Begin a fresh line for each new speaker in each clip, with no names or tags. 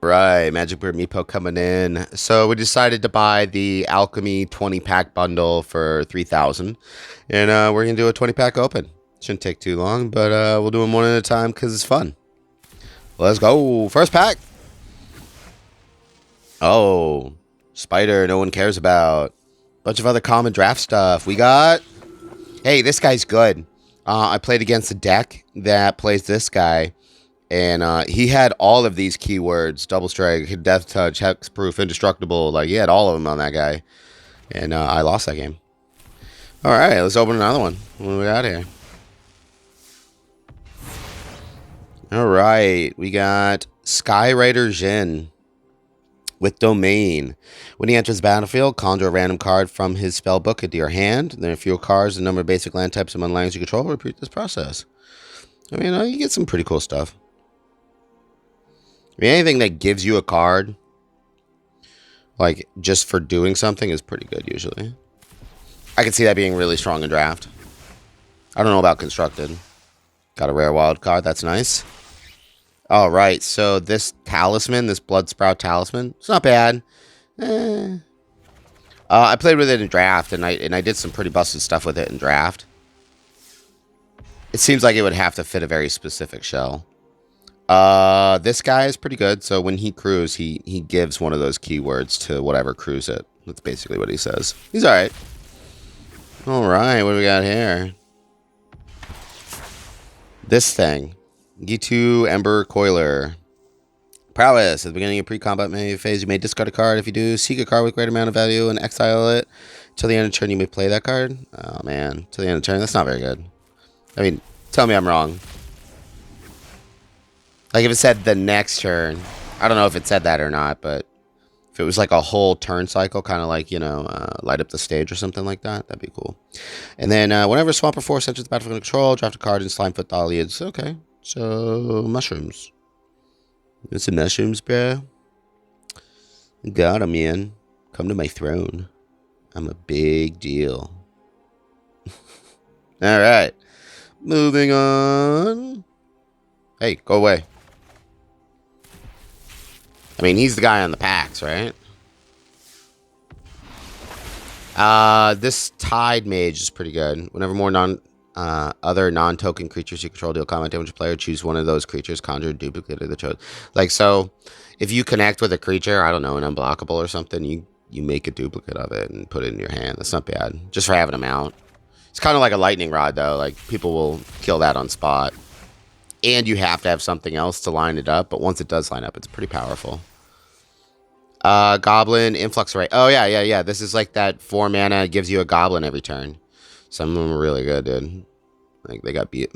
Right, Magic Bird Meepo coming in. So we decided to buy the Alchemy 20-pack bundle for 3,000, and we're gonna do a 20-pack open. Shouldn't take too long, but we'll do them one at a time because it's fun. Let's go. First pack. Oh, Spider. No one cares about. Bunch of other common draft stuff. We got. Hey, this guy's good. I played against a deck that plays this guy. And he had all of these keywords: double strike, death touch, hexproof, indestructible. Like, he had all of them on that guy. And I lost that game. All right, let's open another one. What do we got here? All right, we got Skyrider Jin with Domain. When he enters the battlefield, conjure a random card from his spell book into your hand. There are fewer cards, the number of basic land types among lands you control. Repeat this process. I mean, you get some pretty cool stuff. I mean, anything that gives you a card, like, just for doing something is pretty good, usually. I can see that being really strong in draft. I don't know about constructed. Got a rare wild card. That's nice. All right, so this talisman, this blood sprout talisman, it's not bad. I played with it in draft, and I did some pretty busted stuff with it in draft. It seems like it would have to fit a very specific shell. This guy is pretty good. So when he crews, he gives one of those keywords to whatever crews it. That's basically what he says. He's all right. All right, what do we got here? This thing. Gitu Ember Coiler. Prowess. At the beginning of pre-combat phase, you may discard a card. If you do, seek a card with great amount of value and exile it. Till the end of the turn, you may play that card. Oh, man. Till the end of the turn, that's not very good. I mean, tell me I'm wrong. Like, if it said the next turn, I don't know if it said that or not, but if it was like a whole turn cycle, kind of like, you know, light up the stage or something like that, that'd be cool. And then whenever Swamp or Force enters the battlefield under control, draft a card in Slimefoot Dahlias. Okay, so mushrooms. There's some mushrooms, bro. Got 'em, man. Come to my throne. I'm a big deal. All right, moving on. Hey, go away. I mean, he's the guy on the packs, right? This Tide Mage is pretty good. Whenever more other non-token creatures you control deal combat damage to player, choose one of those creatures, conjure a duplicate of the chosen. Like, so, if you connect with a creature, I don't know, an unblockable or something, you make a duplicate of it and put it in your hand. That's not bad. Just for having them out. It's kind of like a lightning rod, though. Like, people will kill that on spot. And you have to have something else to line it up, but once it does line up, it's pretty powerful. Goblin Influx Array. Oh, yeah. This is like that 4 mana gives you a goblin every turn. Some of them are really good, dude. Like, they got the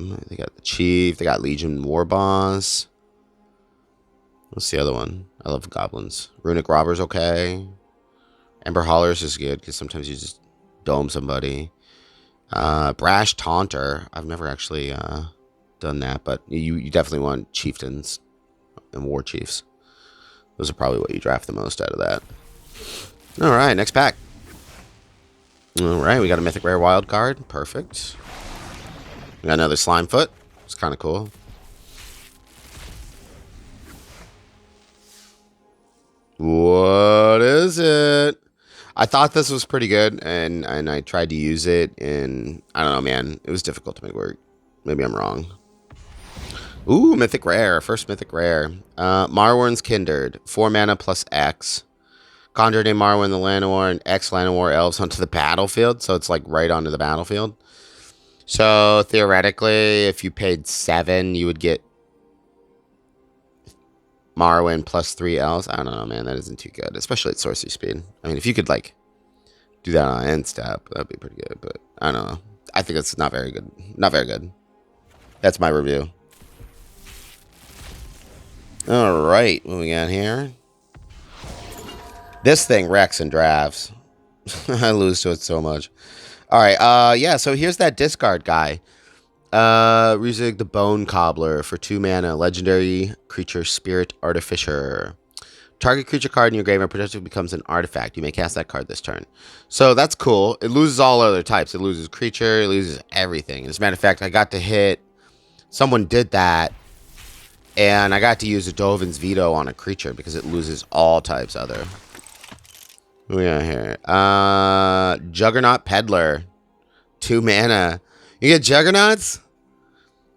Chief, they got Legion War Boss. What's the other one? I love goblins. Runic Robber's okay. Ember Haulers is good, because sometimes you just dome somebody. Brash Taunter. I've never actually done that, but you definitely want Chieftains and War Chiefs. Those are probably what you draft the most out of that. All right, next pack. All right, we got a Mythic Rare Wild card. Perfect. We got another Slimefoot. It's kind of cool. What is it? I thought this was pretty good, and I tried to use it, and I don't know, man. It was difficult to make work. Maybe I'm wrong. Ooh, Mythic Rare. First Mythic Rare. Marwyrn's Kindred. 4 mana plus X. Conjure a Marwyrn the Llanowar and X Llanowar elves onto the battlefield. So it's like right onto the battlefield. So theoretically, if you paid 7, you would get Marwyrn plus 3 elves. I don't know, man. That isn't too good. Especially at sorcery speed. I mean, if you could like do that on end step, that'd be pretty good. But I don't know. I think it's not very good. Not very good. That's my review. All right, what we got here? This thing wrecks in drafts. I lose to it so much. All right, yeah, so here's that discard guy. Rizig the Bone Cobbler for 2 mana, legendary creature Spirit Artificer. Target creature card in your graveyard potentially becomes an artifact. You may cast that card this turn. So that's cool. It loses all other types. It loses creature, it loses everything. As a matter of fact, I got to hit. Someone did that And I got to use a Dovin's Veto on a creature because it loses all types other. What we got here? Juggernaut Peddler. 2 mana. You get Juggernauts?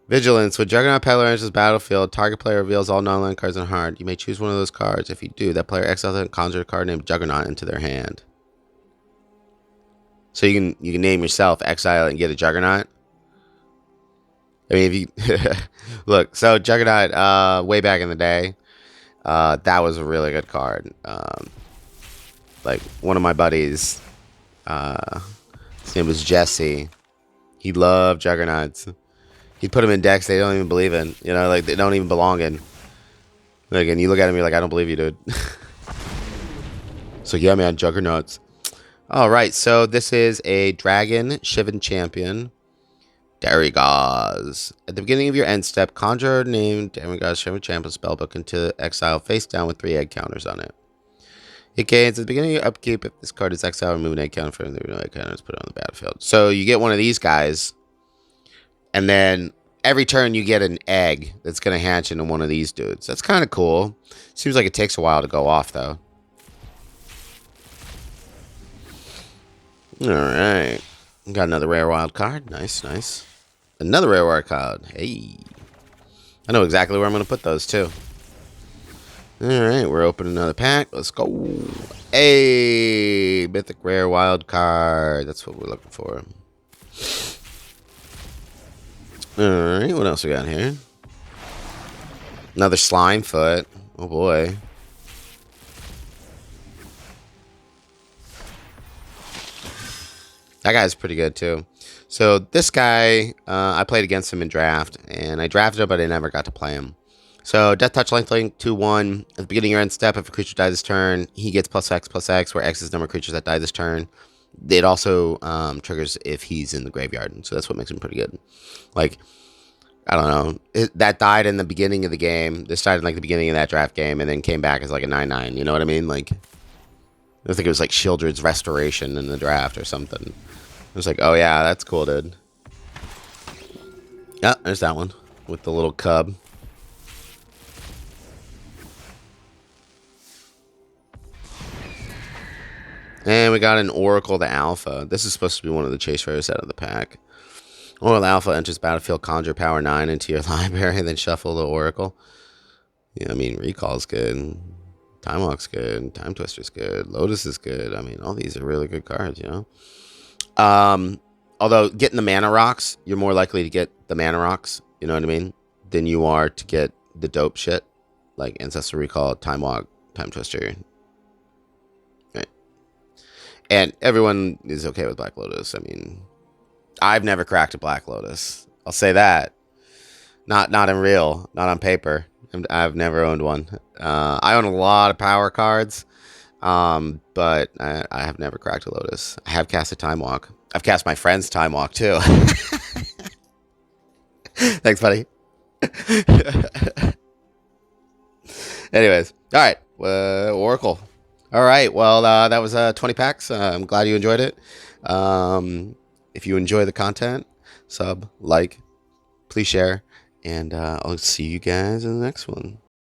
Vigilance. When Juggernaut Peddler enters the battlefield, target player reveals all non-land cards in hand. You may choose one of those cards. If you do, that player exiles and conjures a card named Juggernaut into their hand. So you can name yourself, exile it, and get a Juggernaut. I mean, if you look, so Juggernaut, way back in the day, that was a really good card. Like one of my buddies, his name was Jesse. He loved Juggernauts. He'd put them in decks they don't even believe in. You know, like they don't even belong in. Like, and you look at him, you're like, I don't believe you, dude. So yeah, man, Juggernauts. All right, so this is a Dragon Shivan Champion. Darigaz. At the beginning of your end step, conjure named Darigaz Shivan Champion spellbook into exile face down with 3 egg counters on it. It gains at the beginning of your upkeep. If this card is exiled, remove an egg counter from there. No egg counters, put it on the battlefield. So you get one of these guys, and then every turn you get an egg that's going to hatch into one of these dudes. That's kind of cool. Seems like it takes a while to go off, though. All right. Got another rare wild card. Nice, nice. Another rare wild card. Hey. I know exactly where I'm going to put those, too. Alright, we're opening another pack. Let's go. Hey, mythic rare wild card. That's what we're looking for. Alright, what else we got here? Another slime foot. Oh boy. That guy's pretty good too. So this guy, I played against him in draft, and I drafted him, but I never got to play him. So, Death Touch, lifelink, 2/1. At the beginning of your end step, if a creature dies this turn, he gets +X/+X, where X is the number of creatures that die this turn. It also triggers if he's in the graveyard, so that's what makes him pretty good. Like, I don't know. That died in the beginning of the game. This died in, like, the beginning of that draft game, and then came back as, like, a 9/9. You know what I mean? Like, I think it was, like, Shieldred's Restoration in the draft or something. It was like, oh, yeah, that's cool, dude. Yeah, there's that one with the little cub. And we got an Oracle the Alpha. This is supposed to be one of the chase rares out of the pack. Oracle the Alpha enters battlefield, conjure power 9 into your library, and then shuffle the Oracle. Yeah, I mean, Recall's good. Time Walk's good. Time Twister's good. Lotus is good. I mean, all these are really good cards, you know? Although, getting the mana rocks, you're more likely to get the mana rocks, you know what I mean, than you are to get the dope shit. Like Ancestor Recall, Time Walk, Time Twister. And everyone is okay with Black Lotus. I mean, I've never cracked a Black Lotus. I'll say that. Not in real, not on paper. I've never owned one. I own a lot of power cards, but I have never cracked a Lotus. I have cast a Time Walk. I've cast my friend's Time Walk too. Thanks, buddy. Anyways, all right, Oracle. All right, well, that was 20 packs. I'm glad you enjoyed it. If you enjoy the content, sub, like, please share, and I'll see you guys in the next one.